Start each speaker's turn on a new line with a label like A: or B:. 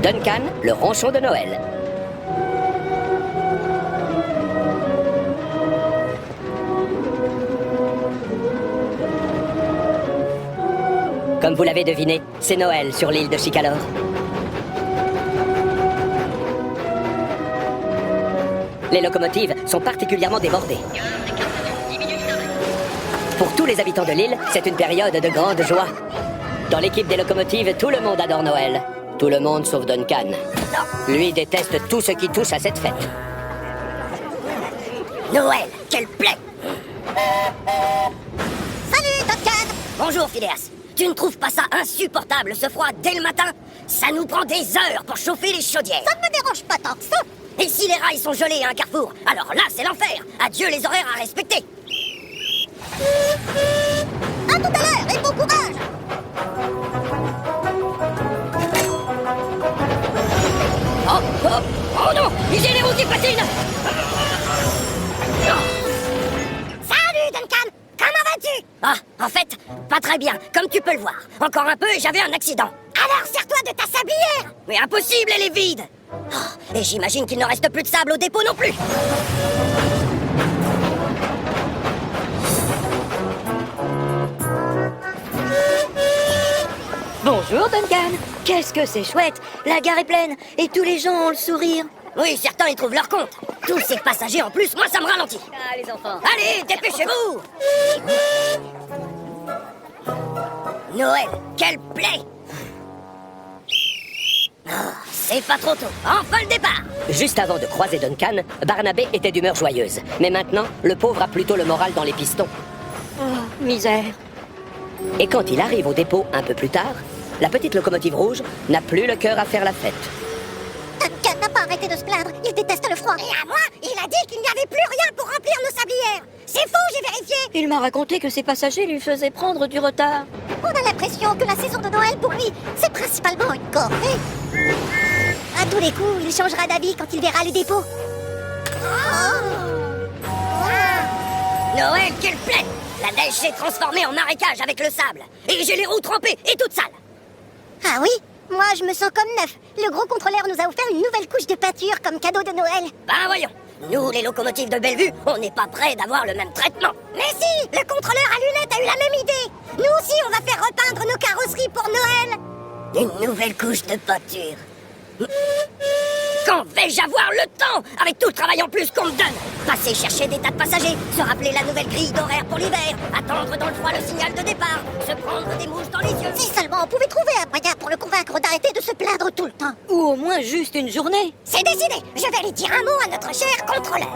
A: Duncan, le ronchon de Noël. Comme vous l'avez deviné, c'est Noël sur l'île de Chicalor. Les locomotives sont particulièrement débordées. Pour tous les habitants de l'île, c'est une période de grande joie. Dans l'équipe des locomotives, tout le monde adore Noël. Tout le monde sauf Duncan. Lui déteste tout ce qui touche à cette fête.
B: Noël, quelle plaie!
C: Salut, Duncan!
B: Bonjour, Phileas. Tu ne trouves pas ça insupportable, ce froid, dès le matin? Ça nous prend des heures pour chauffer les chaudières.
C: Ça ne me dérange pas tant que ça.
B: Et si les rails sont gelés à un carrefour, alors là, c'est l'enfer. Adieu les horaires à respecter.
C: À tout à l'heure et bon courage!
B: Oh non! J'ai les roues qui patinent!
C: Salut, Duncan! Comment vas-tu?
B: Ah, en fait, pas très bien, comme tu peux le voir. Encore un peu et j'avais un accident.
C: Alors, sers-toi de ta sablière!
B: Mais impossible, elle est vide! Oh, et j'imagine qu'il ne reste plus de sable au dépôt non plus.
D: Bonjour Duncan, qu'est-ce que c'est chouette. La gare est pleine et tous les gens ont le sourire.
B: Oui, certains y trouvent leur compte. Tous ces passagers en plus, moi ça me ralentit.
D: Ah les enfants.
B: Allez, dépêchez-vous! Noël, quelle plaie! Oh, c'est pas trop tôt. Enfin le départ!
A: Juste avant de croiser Duncan, Barnabé était d'humeur joyeuse. Mais maintenant, le pauvre a plutôt le moral dans les pistons.
D: Oh, misère.
A: Et quand il arrive au dépôt un peu plus tard, la petite locomotive rouge n'a plus le cœur à faire la fête.
C: Duncan n'a pas arrêté de se plaindre. Il déteste le froid. Et à moi, il a dit qu'il n'y avait plus rien pour remplir nos sablières. C'est faux, j'ai vérifié.
D: Il m'a raconté que ses passagers lui faisaient prendre du retard.
C: On a l'impression que la saison de Noël, pour lui, c'est principalement une corvée. À tous les coups, il changera d'avis quand il verra le dépôt.
B: Noël, quelle plaie! La neige s'est transformée en marécage avec le sable. Et j'ai les roues trempées et toutes sales.
C: Ah oui? Moi, je me sens comme neuf. Le gros contrôleur nous a offert une nouvelle couche de peinture comme cadeau de Noël.
B: Ben voyons, nous les locomotives de Bellevue, on n'est pas prêts d'avoir le même traitement.
C: Mais si! Le contrôleur à lunettes a eu la même idée. Nous aussi, on va faire repeindre nos carrosseries pour Noël.
B: Une nouvelle couche de peinture. Quand vais-je avoir le temps, avec tout le travail en plus qu'on me donne? Passer chercher des tas de passagers, se rappeler la nouvelle grille d'horaire pour l'hiver, attendre dans le froid le signal de départ, se prendre des mouches dans les yeux.
C: Si seulement on pouvait trouver un moyen pour le convaincre d'arrêter de se plaindre tout le temps.
D: Ou au moins juste une journée.
C: C'est décidé. Je vais lui dire un mot à notre cher contrôleur.